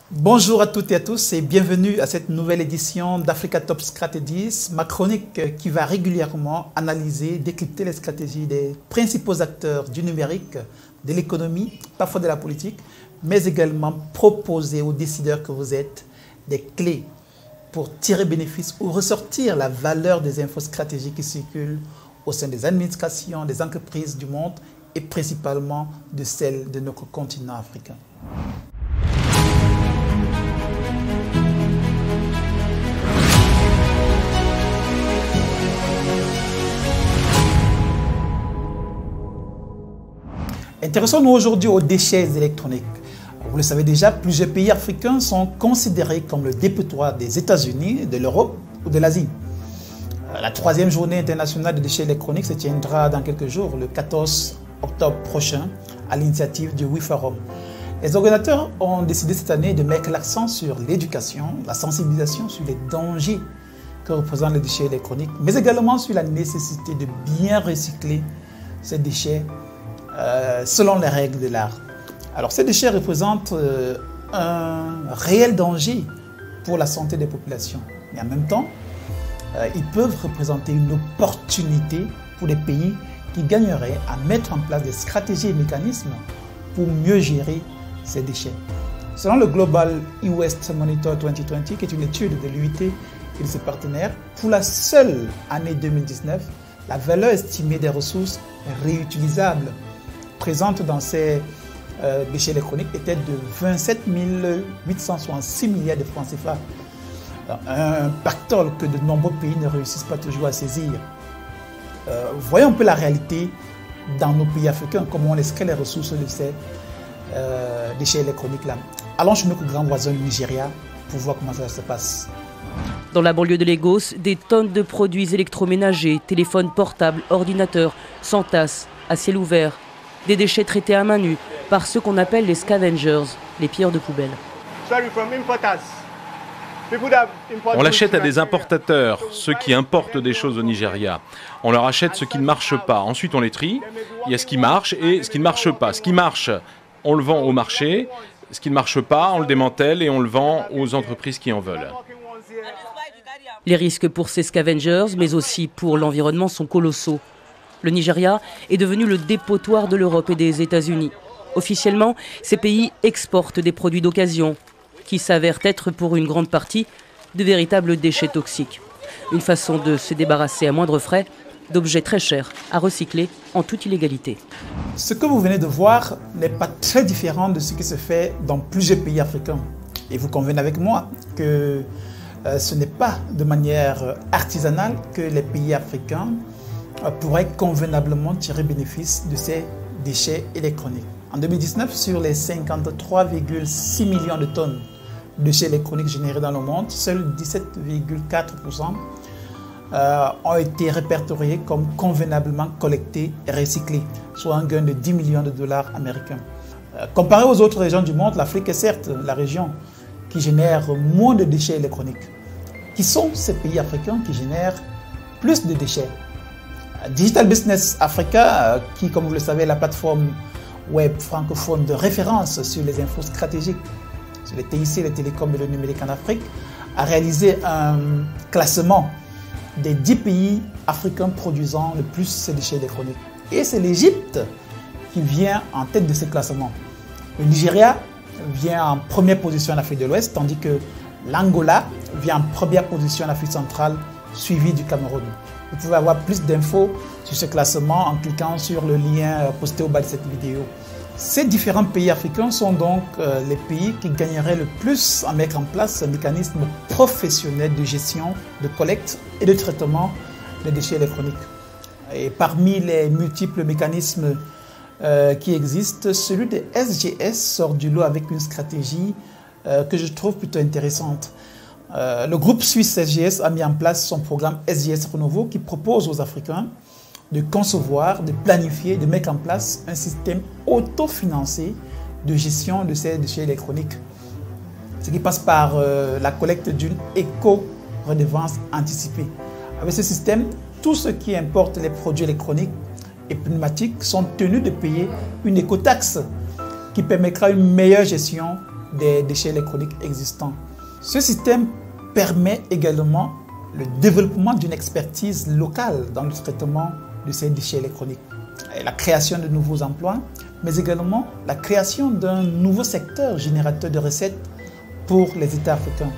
Bonjour à toutes et à tous et bienvenue à cette nouvelle édition d'Africa Top Strategies, ma chronique qui va régulièrement analyser, décrypter les stratégies des principaux acteurs du numérique, de l'économie, parfois de la politique, mais également proposer aux décideurs que vous êtes des clés pour tirer bénéfice ou ressortir la valeur des infos stratégiques qui circulent au sein des administrations, des entreprises du monde et principalement de celles de notre continent africain. Intéressons-nous aujourd'hui aux déchets électroniques. Vous le savez déjà, plusieurs pays africains sont considérés comme le dépotoir des États-Unis, de l'Europe ou de l'Asie. La 3e journée internationale des déchets électroniques se tiendra dans quelques jours, le 14 octobre prochain, à l'initiative du WIFAROM. Les organisateurs ont décidé cette année de mettre l'accent sur l'éducation, la sensibilisation sur les dangers que représentent les déchets électroniques, mais également sur la nécessité de bien recycler ces déchets selon les règles de l'art. Alors ces déchets représentent un réel danger pour la santé des populations. Mais en même temps, ils peuvent représenter une opportunité pour les pays qui gagneraient à mettre en place des stratégies et mécanismes pour mieux gérer ces déchets. Selon le Global E-Waste Monitor 2020, qui est une étude de l'UIT et de ses partenaires, pour la seule année 2019, la valeur estimée des ressources réutilisables présentes dans ces déchets électroniques était de 27 866 milliards de francs CFA. Un pactole que de nombreux pays ne réussissent pas toujours à saisir. Voyons un peu la réalité dans nos pays africains, comment on extrait les ressources de ces déchets électroniques-là. Allons chez notre grand voisin le Nigeria pour voir comment ça se passe. Dans la banlieue de Lagos, des tonnes de produits électroménagers, téléphones portables, ordinateurs, s'entassent à ciel ouvert. Des déchets traités à main nue par ceux qu'on appelle les scavengers, les pilleurs de poubelles. On l'achète à des importateurs, ceux qui importent des choses au Nigeria. On leur achète ce qui ne marche pas. Ensuite, on les trie. Il y a ce qui marche et ce qui ne marche pas. Ce qui marche, on le vend au marché. Ce qui ne marche pas, on le démantèle et on le vend aux entreprises qui en veulent. Les risques pour ces scavengers, mais aussi pour l'environnement, sont colossaux. Le Nigeria est devenu le dépotoir de l'Europe et des États-Unis. Officiellement, ces pays exportent des produits d'occasion, qui s'avèrent être pour une grande partie de véritables déchets toxiques. Une façon de se débarrasser à moindre frais d'objets très chers à recycler en toute illégalité. Ce que vous venez de voir n'est pas très différent de ce qui se fait dans plusieurs pays africains. Et vous convenez avec moi que ce n'est pas de manière artisanale que les pays africains pourraient convenablement tirer bénéfice de ces déchets électroniques. En 2019, sur les 53,6 millions de tonnes de déchets électroniques générés dans le monde, seuls 17,4% ont été répertoriés comme convenablement collectés et recyclés, soit un gain de 10 millions de dollars américains. Comparé aux autres régions du monde, l'Afrique est certes la région qui génère moins de déchets électroniques. Qui sont ces pays africains qui génèrent plus de déchets? Digital Business Africa, qui, comme vous le savez, est la plateforme web francophone de référence sur les infos stratégiques, sur les TIC, les télécoms et le numérique en Afrique, a réalisé un classement des 10 pays africains produisant le plus ces déchets électroniques. Et c'est l'Égypte qui vient en tête de ce classement. Le Nigeria vient en première position en Afrique de l'Ouest, tandis que l'Angola vient en première position en Afrique centrale, suivi du Cameroun. Vous pouvez avoir plus d'infos sur ce classement en cliquant sur le lien posté au bas de cette vidéo. Ces différents pays africains sont donc les pays qui gagneraient le plus à mettre en place un mécanisme professionnel de gestion, de collecte et de traitement des déchets électroniques. Et parmi les multiples mécanismes qui existent, celui de SGS sort du lot avec une stratégie que je trouve plutôt intéressante. Le groupe suisse SGS a mis en place son programme SGS Renouveau qui propose aux Africains de concevoir, de planifier, de mettre en place un système autofinancé de gestion de ces déchets électroniques. Ce qui passe par la collecte d'une éco-redevance anticipée. Avec ce système, tous ceux qui importent les produits électroniques et pneumatiques sont tenus de payer une écotaxe qui permettra une meilleure gestion des déchets électroniques existants. Ce système permet également le développement d'une expertise locale dans le traitement de ces déchets électroniques, et la création de nouveaux emplois, mais également la création d'un nouveau secteur générateur de recettes pour les États africains.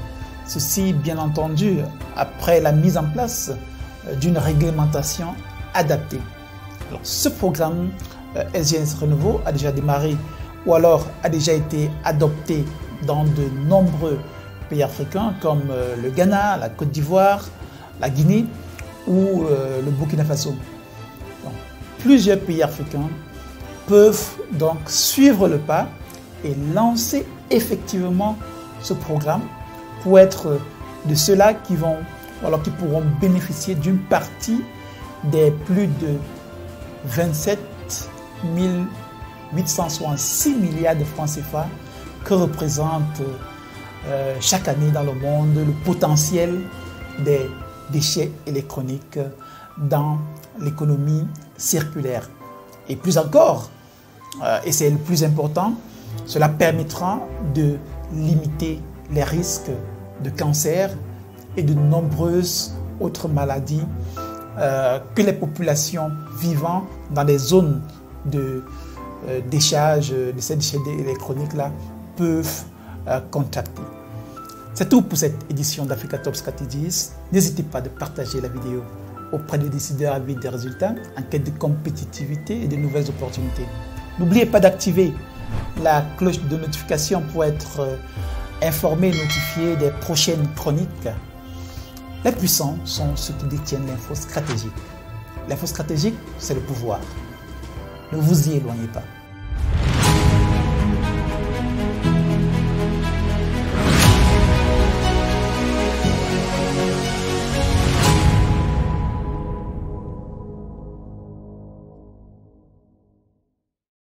Ceci, bien entendu, après la mise en place d'une réglementation adaptée. Alors, ce programme SGNS Renouveau a déjà démarré ou alors a déjà été adopté dans de nombreux pays africains comme le Ghana, la Côte d'Ivoire, la Guinée ou le Burkina Faso. Donc, plusieurs pays africains peuvent donc suivre le pas et lancer effectivement ce programme pour être de ceux-là qui pourront bénéficier d'une partie des plus de 27 866 milliards de francs CFA que représente chaque année dans le monde le potentiel des déchets électroniques dans l'économie circulaire. Et plus encore, et c'est le plus important, cela permettra de limiter les risques de cancer et de nombreuses autres maladies que les populations vivant dans des zones de décharge de ces déchets électroniques-là peuvent contracter. C'est tout pour cette édition d'Africa Top Strategies. N'hésitez pas de partager la vidéo auprès des décideurs avides des résultats en quête de compétitivité et de nouvelles opportunités. N'oubliez pas d'activer la cloche de notification pour être informé et notifié des prochaines chroniques. Les puissants sont ceux qui détiennent l'info stratégique. L'info stratégique, c'est le pouvoir. Ne vous y éloignez pas.